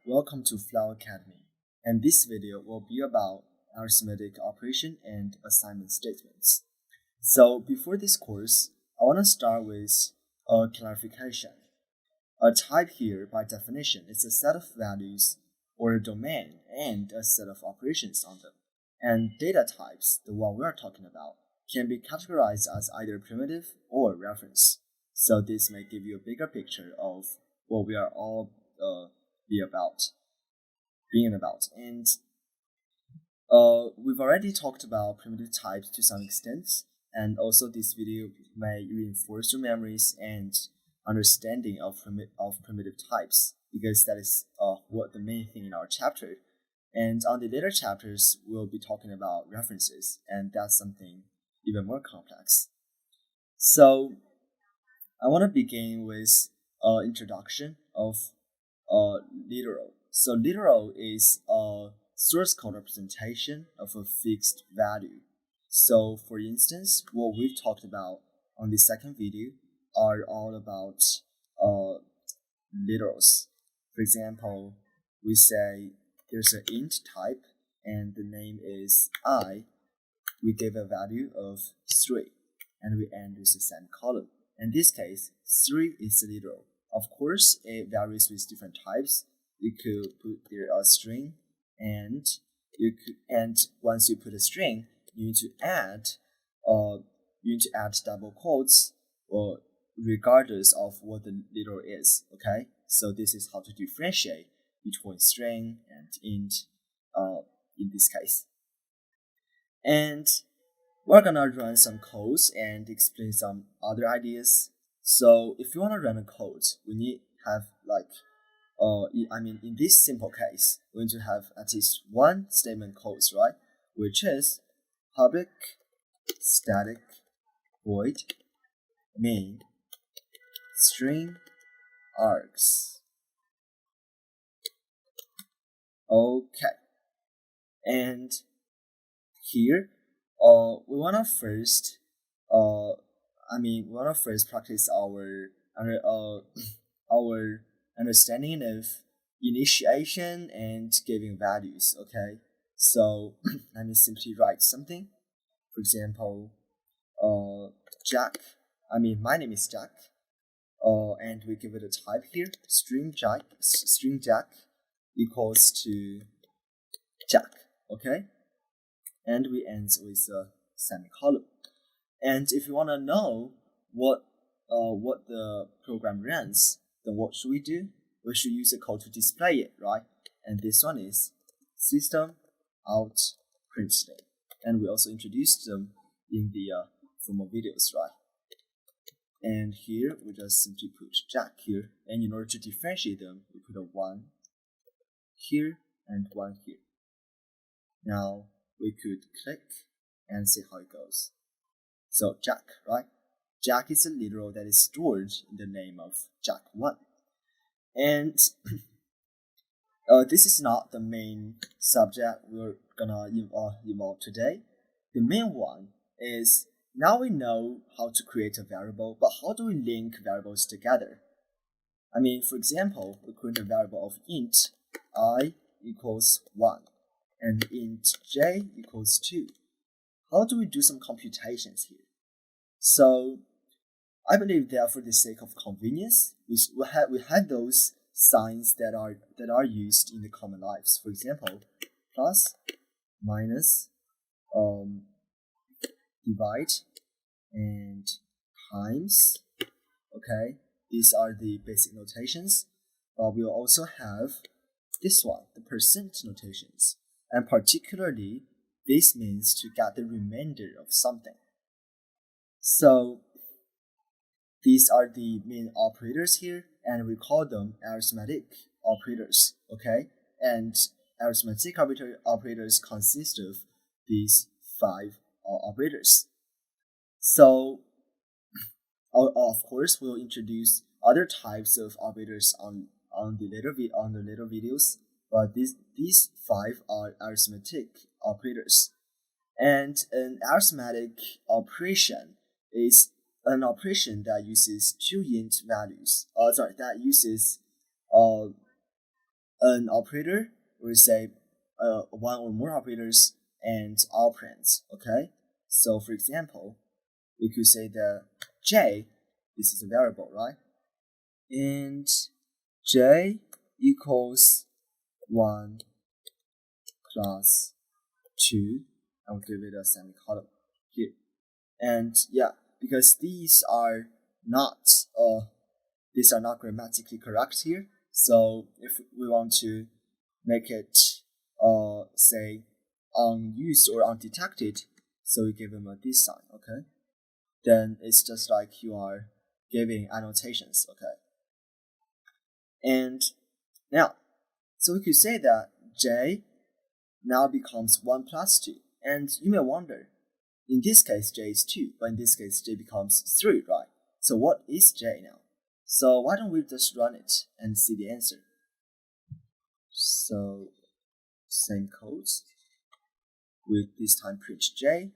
welcome to Flower Academy, and this video will be about arithmetic operation and assignment statements. So before this course, I want to start with a clarification. A type here, by definition, is a set of values or a domain and a set of operations on them. And data types, the one we are talking about, can be categorized as either primitive or reference. So this may give you a bigger picture of what we are all being about. And we've already talked about primitive types to some extent, and also this video may reinforce your memories and understanding of primitive types, because that is what the main thing in our chapter. And on the later chapters, we'll be talking about references, and that's something even more complex. So I want to begin with introduction of literal. So literal is a source code representation of a fixed value. So for instance, what we've talked about on the second video are all about literals. For example, we say there's an int type and the name is I. We give a value of 3 and we end with a semicolon. In this case, 3 is a literal. Of course, it varies with different types. You could put there a string, and once you put a string, you need to add double quotes, or regardless of what the literal is. Okay, so this is how to differentiate between string and int in this case. And we're gonna run some codes and explain some other ideas. So if you want to run a code, we need have in this simple case, we need to have at least one statement code, right? Which is public static void main string args. Okay, and here we wanna first practice our understanding of initiation and giving values. Okay, so let me simply write something. For example, Jack. My name is Jack. And we give it a type here, string Jack equals to Jack. Okay, and we end with a semicolon. And if you want to know what the program runs, then what should we do? We should use a code to display it, right? And this one is system out print string. And we also introduced them in the formal videos, right? And here we just simply put Jack here. And in order to differentiate them, we put a 1 here and 1 here. Now we could click and see how it goes. So Jack, right? Jack is a literal that is stored in the name of Jack1. And this is not the main subject we're gonna involve today. The main one is, now we know how to create a variable, but how do we link variables together? For example, we create a variable of int I equals 1 and int j equals 2. How do we do some computations here? So I believe that for the sake of convenience, we had those signs that are used in the common lives. For example, plus, minus, divide, and times. Okay, these are the basic notations. But we'll also have this one, the percent notations, and particularly this means to get the remainder of something. So these are the main operators here, and we call them arithmetic operators. Okay, and arithmetic operators consist of these 5 operators. So of course we'll introduce other types of operators on the later videos, but these 5 are arithmetic operators. And an arithmetic operation is an operation that uses 2 int values. That uses an operator, we say one or more operators and operands. Okay, so for example, we could say that j, this is a variable, right? And j equals 1 plus 2, and we'll give it a semicolon here. And yeah, because these are not grammatically correct here, so if we want to make it say unused or undetected, so we give them a this sign, okay? Then it's just like you are giving annotations, okay? And now, so we could say that j now becomes 1 plus 2. And you may wonder, in this case, j is 2, but in this case, j becomes 3, right? So what is j now? So why don't we just run it and see the answer? So same codes, we this time print j,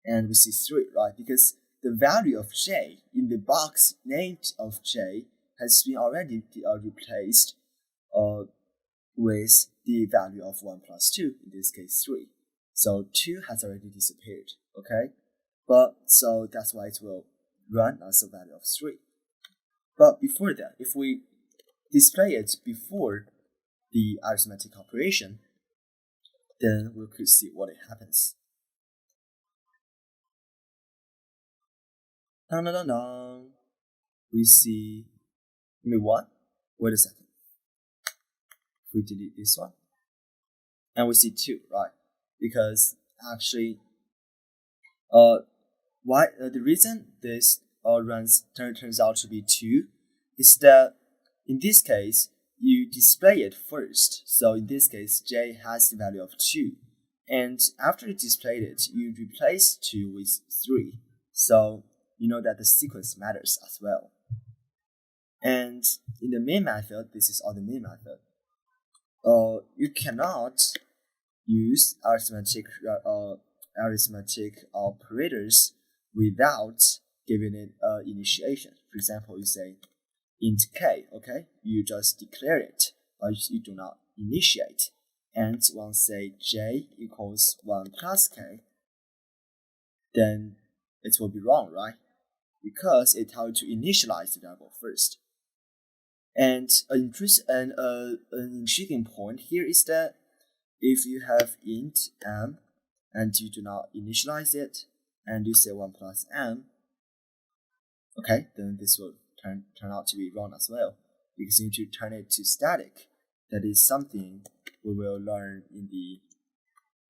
and we see 3, right? Because the value of j in the box named of j has been already replaced with the value of 1 plus 2, in this case 3. So 2 has already disappeared, okay? But so that's why it will run as a value of 3. But before that, if we display it before the arithmetic operation, then we could see what it happens. Dun, dun, dun, dun. We see, what? Wait a second. We delete this one, and we see 2, right? Because actually, the reason this turns out to be 2 is that in this case you display it first. So in this case, j has the value of 2, and after you displayed it, you replace 2 with 3. So you know that the sequence matters as well. And in the main method, this is all the main method. You cannot use arithmetic operators without giving it initiation. For example, you say int k, okay? You just declare it, but you do not initiate. And once say j equals 1 plus k, then it will be wrong, right? Because it tells you to initialize the variable first. And an intriguing point here is that if you have int m and you do not initialize it, and you say 1 plus m, okay, then this will turn out to be wrong as well, because you need to turn it to static. That is something we will learn in the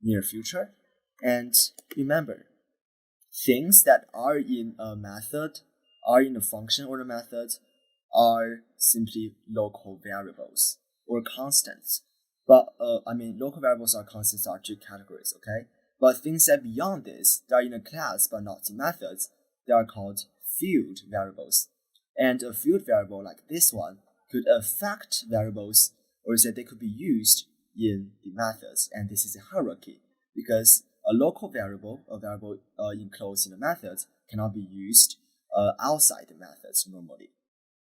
near future. And remember, things that are in a method, are in a function or a method, are simply local variables or constants. But local variables or constants are 2 categories, okay? But things that beyond this, they are in a class but not in methods, they are called field variables. And a field variable like this one could affect variables, or say they could be used in the methods. And this is a hierarchy, because a local variable, a variable enclosed in a method, cannot be used outside the methods normally.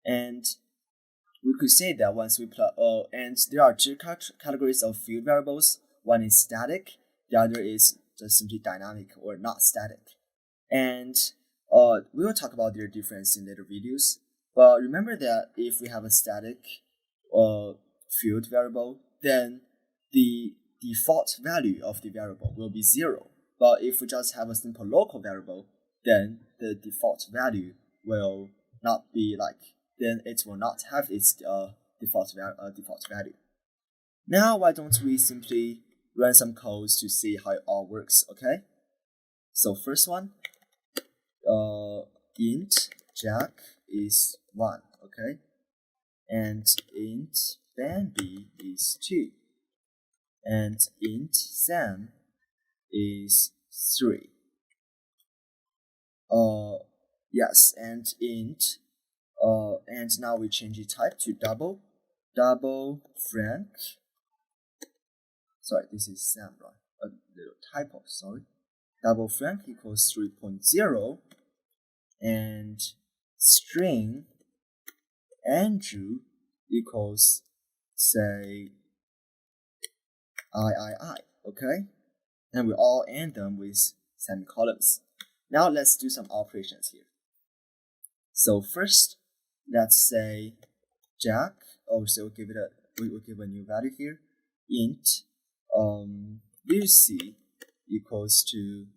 And we could say that once we and there are 2 categories of field variables. One is static, the other is just simply dynamic or not static. And we will talk about their difference in later videos. But remember that if we have a static field variable, then the default value of the variable will be 0. But if we just have a simple local variable, then the default value will not be then it will not have its default value. Now, why don't we simply run some codes to see how it all works, okay? So first one, int Jack is 1, okay? And int Bambi is 2. And int Sam is 3. Yes, and int and now we change the type to double Frank. Sorry, this is Sam, right? A little typo, sorry. Double Frank equals 3.0, and string Andrew equals say I, okay? And we all end them with semicolons. Now let's do some operations here. So first, let's say Jack, we'll give a new value here, int Lucy equals to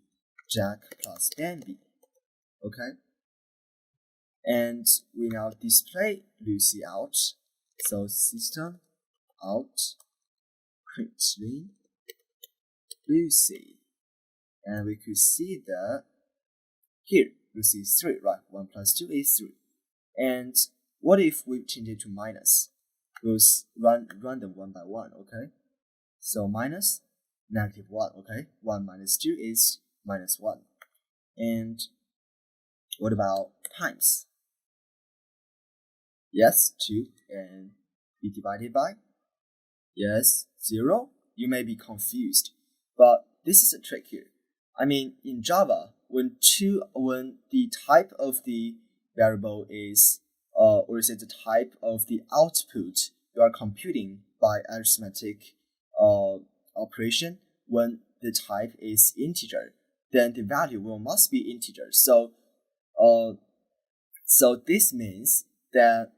Jack plus Danby, okay? And we now display Lucy out. So system out println Lucy, and we could see that here Lucy is 3, right? 1 plus 2 is 3. And what if we change it to minus? We'll run them one by one, okay? So minus -1, okay? 1 minus 2 is -1. And what about times? Yes, 2, and be divided by? Yes, 0. You may be confused, but this is a trick here. I mean, in Java, when the type of the variable is, or is it the type of the output you are computing by arithmetic operation, when the type is integer, then the value must be integer. So this means that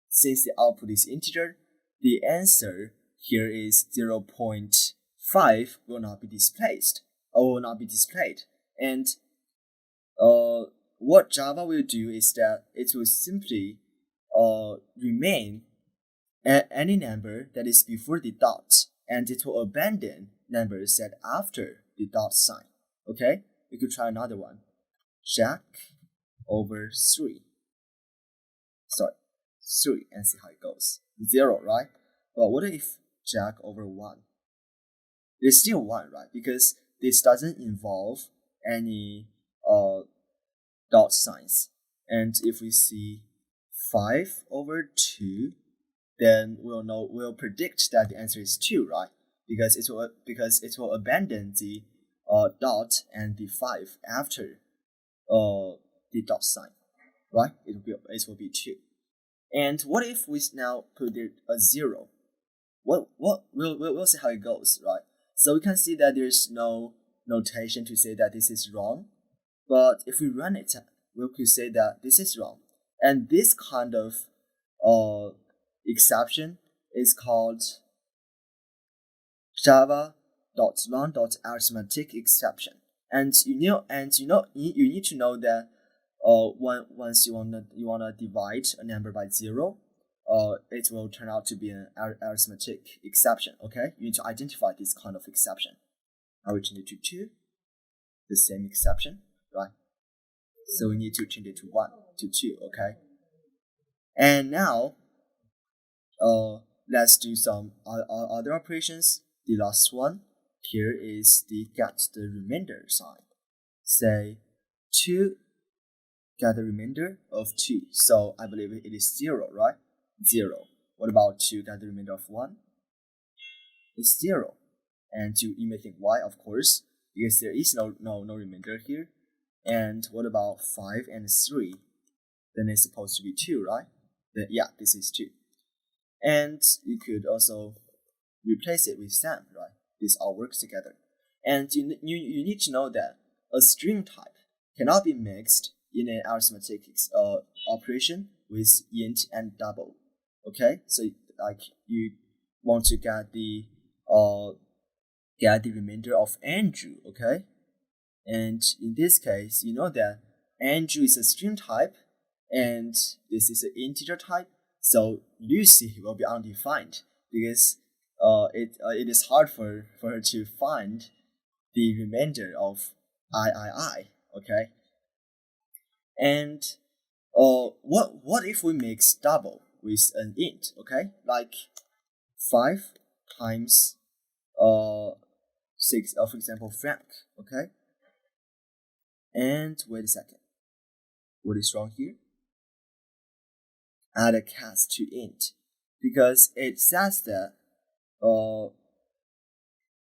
since the output is integer, the answer here is 0.5 will not be displayed. And what Java will do is that it will simply remain any number that is before the dot, and it will abandon numbers that after the dot sign. Okay, we could try another one. Jack over 3. Sorry, 3, and see how it goes. 0, right? But what if Jack over 1? It's still 1, right? Because this doesn't involve any dot signs. And if we see 5 over 2, then we'll predict that the answer is 2, right? Because it will abandon the dot and the 5 after the dot sign, right? It will be 2. And what if we now put it a 0? We'll see how it goes, right? So we can see that there's no notation to say that this is wrong, but if we run it, we could say that this is wrong. And this kind of exception is called java.run.arithmetic exception. And you need to know that once you wanna divide a number by 0, it will turn out to be an arithmetic exception. Okay, you need to identify this kind of exception. I will change it to 2, the same exception, right? So we need to change it to 1 to 2. Okay, and now let's do some other operations. The last one here is the get the remainder sign. Say 2 get the remainder of 2. So I believe it is 0, right? 0. What about 2 get the remainder of 1? It's 0. And you may think why? Of course, because there is no remainder here. And what about 5 and 3? Then it's supposed to be 2, right? Then yeah, this is 2. And you could also replace it with sum, right? This all works together. And you need to know that a string type cannot be mixed in an arithmetic operation with int and double. Okay, so like you want to get the remainder of Andrew. Okay, and in this case, you know that Andrew is a string type, and this is an integer type. So Lucy will be undefined because it is hard for her to find the remainder of I. Okay, and what if we mix double with an int? Okay, like 5 times 6, for example, Frank. Okay, and wait a second, what is wrong here? Add a cast to int, because it says that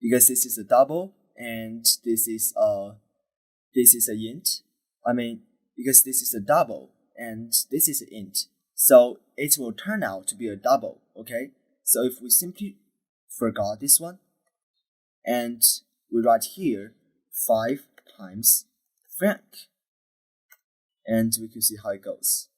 because this is a double and this is a int. I mean, because this is a double and this is an int, so it will turn out to be a double. Okay, So if we simply forgot this one, and we write here 5 times Frank, and we can see how it goes.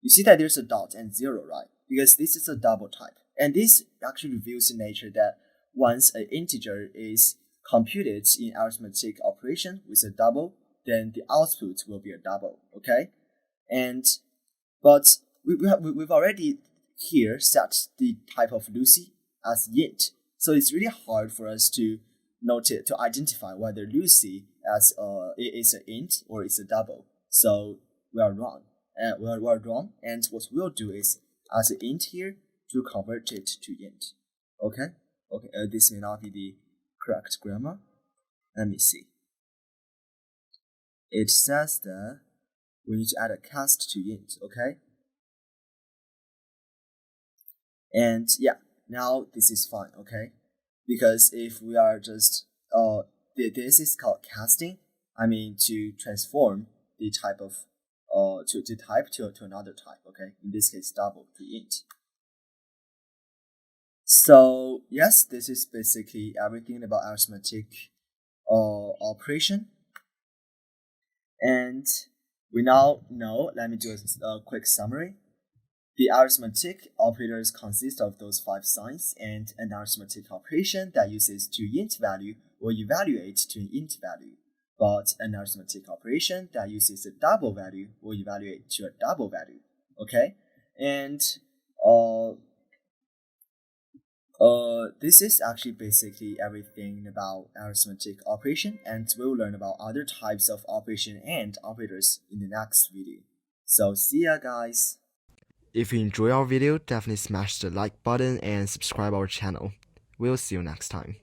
You see that there's a dot and 0, right? Because this is a double type. And this actually reveals the nature that once an integer is computed in arithmetic operation with a double, then the output will be a double, okay? But we've already here set the type of Lucy as int, so it's really hard for us to identify whether Lucy is an int or it's a double. So we are wrong. And what we'll do is as an int here to convert it to int. Okay. This may not be the correct grammar. Let me see. It says that we need to add a cast to int. Okay. And yeah, now this is fine. Okay, because if we are just this is called casting. I mean to transform the type of to type to another type. Okay, in this case double to int. So yes, this is basically everything about arithmetic operation. And we now know, let me do a quick summary. The arithmetic operators consist of those 5 signs, and an arithmetic operation that uses toInt value will evaluate to an int value. But an arithmetic operation that uses a double value will evaluate to a double value. Okay, and this is actually basically everything about arithmetic operation, and we'll learn about other types of operation and operators in the next video. So see ya, guys. If you enjoy our video, definitely smash the like button and subscribe our channel. We'll see you next time.